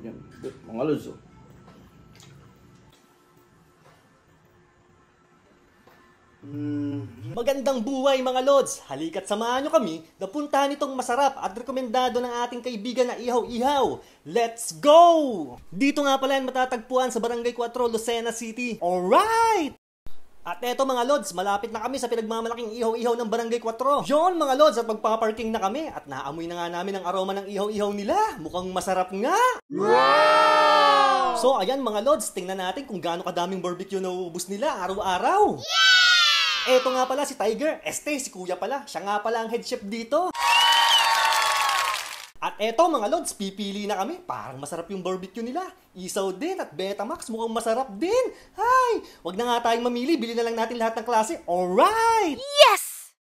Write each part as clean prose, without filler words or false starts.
Yan, mga lods. Magandang buhay mga lods! Halika't samahan nyo kami na puntahan itong masarap at rekomendado ng ating kaibigan na ihaw-ihaw. Let's go! Dito nga pala yan matatagpuan sa Barangay 4, Lucena City. Alright! At eto mga lods, malapit na kami sa pinagmamalaking ihaw-ihaw ng Barangay 4. Yon mga lods, at magpaparking na kami at naamoy na nga namin ang aroma ng ihaw-ihaw nila. Mukhang masarap nga! Wow! So ayan mga lods, tingnan natin kung gaano kadaming barbecue na uubos nila araw-araw. Eto nga pala si Tiger, si kuya pala. Siya nga pala ang head chef dito. At eto mga lods, pipili na kami. Parang masarap yung barbecue nila. Isaw din at Betamax, mukhang masarap din. Hay! Wag na nga tayong mamili, bili na lang natin lahat ng klase. Alright! Yes!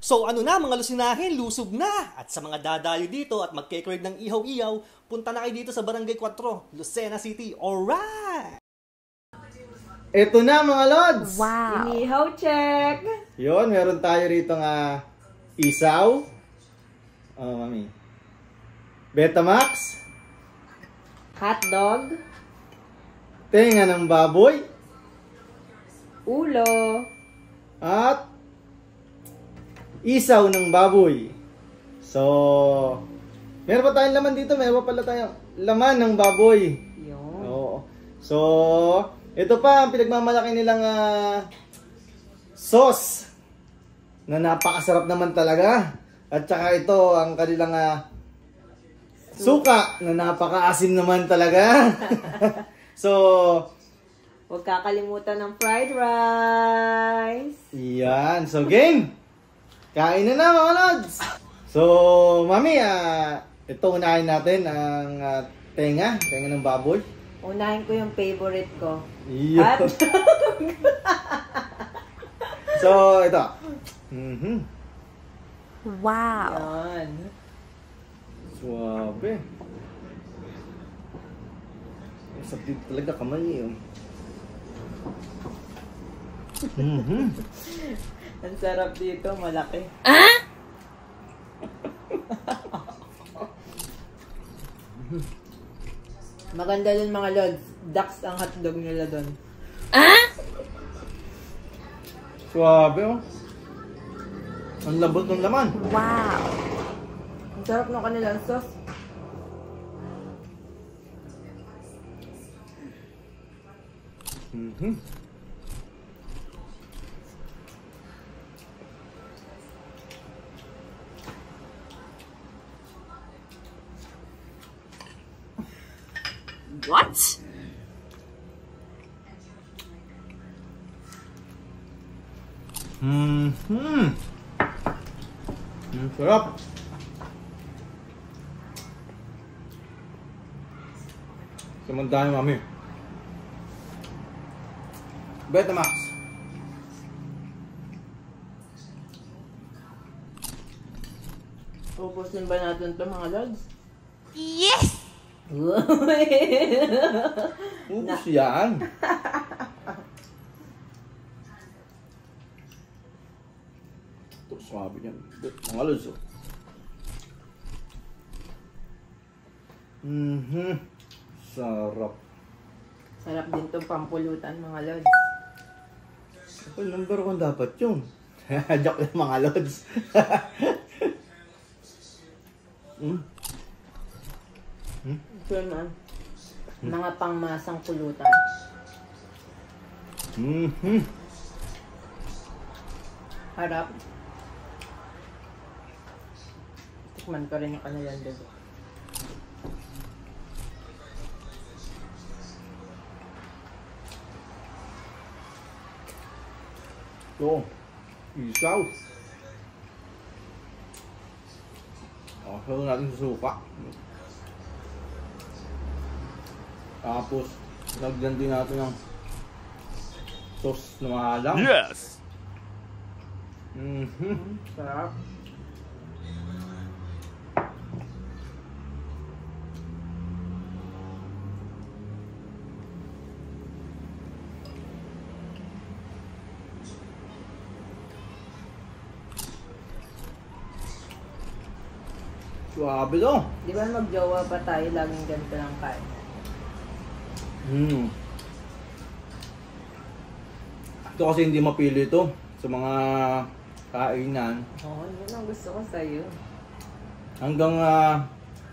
So ano na mga lusinahin, lusog na! At sa mga dadayo dito at magke-crave ng ihaw-ihaw, punta na kayo dito sa Barangay 4, Lucena City. Alright! Ito na mga lods! Wow! Inihaw check! Yun, meron tayo rito nga isaw. Oh, mami. Betamax. Hotdog. Tenga ng baboy. Ulo. At isaw ng baboy. So, meron pa tayong laman dito. Meron pa pala tayong laman ng baboy. Yun. Oo. So, ito pa ang pinagmamalaki nilang sauce na napakasarap naman talaga. At saka ito ang kanilang suka na napakaasim naman talaga. So, Huwag kakalimutan ng fried rice. yan. So, game! Kain na mga lods! So, mami, ito unahin natin ang tenga ng baboy. Unahin ko yung favorite ko. Yun. So, ito. Wow! Yan. Suwabe. Masarap dito talaga kamay yun. Ang sarap dito, malaki. Maganda dun mga lods. Ducks ang hotdog nila dun. Suwabe oh. Ang lambot ng laman. Wow! Ang sarap ng kanilang sauce. What? Sarap. Samantahin mami. Betamax. Pupusin ba natin to mga lods? Yes! Ubus yan. Ito, swabe yan. Mga lods oh. Sarap. Sarap din to pampulutan mga lods. Well, number 1 dapat yun. Joke lang mga lods. Ito naman. Mga pangmasang pulutan. Harap. Tikman ko rin yung kanilang dugo. Ito. Isaw. Sasaw natin sa suka. Tapos, lagyan din natin ng sauce na mahalang. Yes! Sarap. Swabe to. Di ba magjowa pa tayo, laging ganito lang kain. Ito kasi hindi mapili ito sa mga kainan. Oo, yun ang gusto ko sa'yo. Hanggang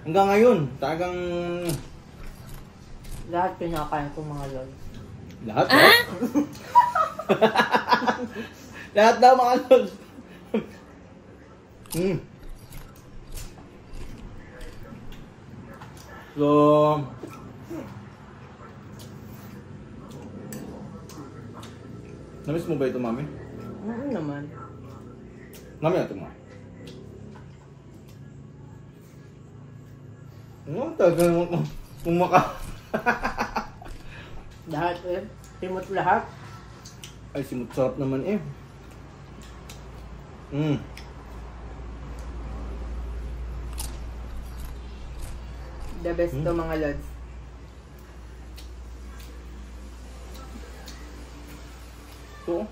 ngayon, talagang Lahat pinakain ko mga lods. lahat. Lahat daw mga lods. So, namiss mo ba ito, Mami? Oo naman. Mami, ito mo. Ano, talagang kumaka. Lahat eh. Timot lahat. Ay, simut sarap naman eh. The best to mga lods. Ito.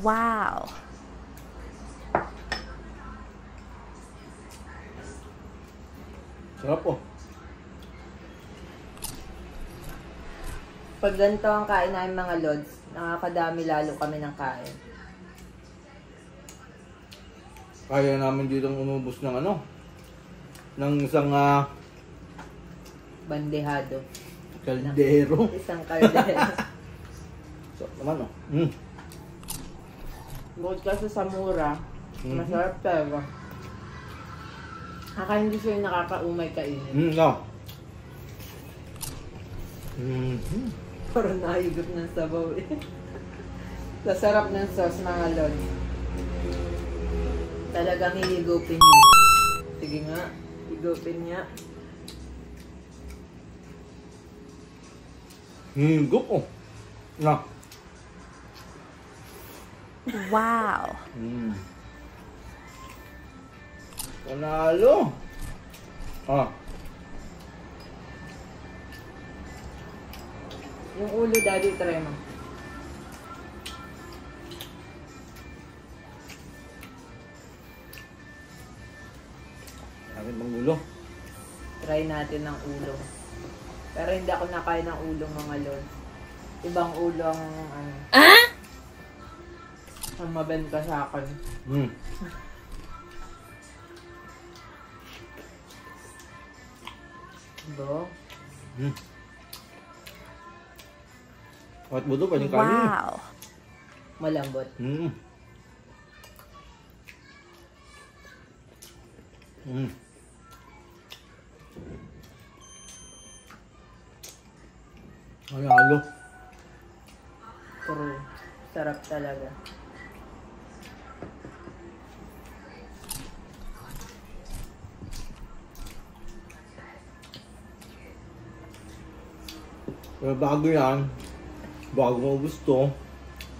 Wow. Sarap po. Pag ganito ang kain namin mga lods, nakakadami lalo kami ng kain. Kaya namin dito umubos ng ng isang Bandehado. kaldero. Isang kaldero. So, naman Bukod kasi sa mura, masarap talaga. Akala hindi siya yung nakakaumay kainin. No. Parang nahigop ng sabaw eh. Sa sarap ng sauce mga lods. Talagang hihigupin niyo. Sige nga, higupin niya. Higup oh. Na. Wow. Panalo. Yung ulo, daddy, try mo. Akin bang ulo? Try natin ng ulo. Pero hindi ako nakain ng ulo mga lods. Ibang ulo ang ang mabenta sa akin. Do? Kahit buto, pwedeng kanin. Wow. Malambot. Ay, halo. True. Sarap talaga. Pero bago yan, bago mo gusto.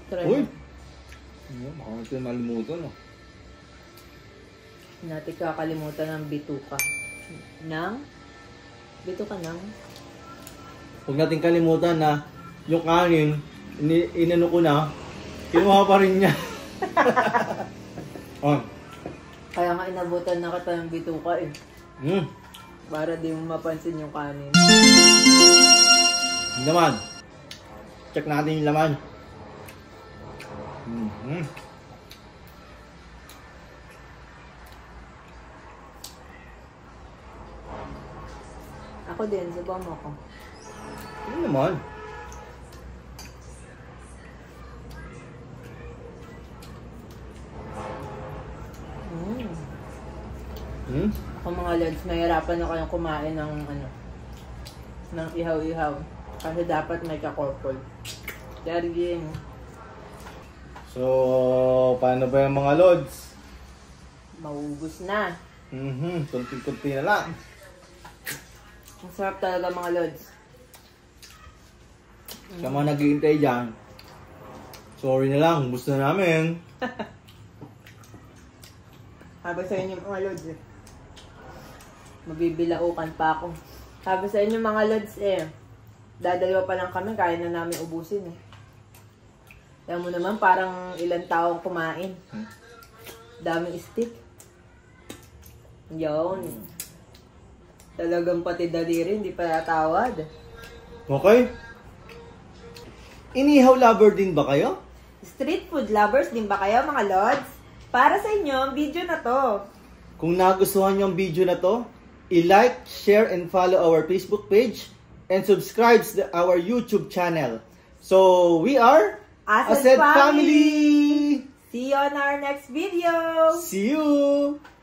Try Uy! mo. Baka natin malimutan Hindi natin kakalimutan ng bituka. Bituka ng? Huwag natin kalimutan na yung kanin, inano ko na, kinuha pa rin niya. Kaya nga inabutan na kita ng bituka eh. Para di mo mapansin yung kanin. Yung laman. Check natin yung laman. Ako din, subukan mo ako. Ano naman? Ako mga lods, nahihirapan ako yung kumain ng ng ihaw-ihaw. Kasi dapat may kakorpol. Darging. So, paano ba yung mga lods? Maubos na. Kunti-kunti na lang. Ang sarap talaga mga lods. Sa mga nag-iintay dyan, sorry na lang, ubus na namin. Sabi sa inyo mga lods eh. Mabibilaukan pa ako. Sabi sa inyo mga lods eh. Dadalawa pa lang kami, kaya na namin ubusin eh. Alam mo naman, parang ilang taong kumain. Daming stick. Yun. Talagang pati daliri, hindi pa natawad. Okay. Inihaw lover din ba kayo? Street food lovers din ba kayo, mga lods? Para sa inyo ang video na to. Kung nagustuhan nyo ang video na to, i-like, share, and follow our Facebook page and subscribe to our YouTube channel. So, we are Ased Family! Family! See you on our next video! See you!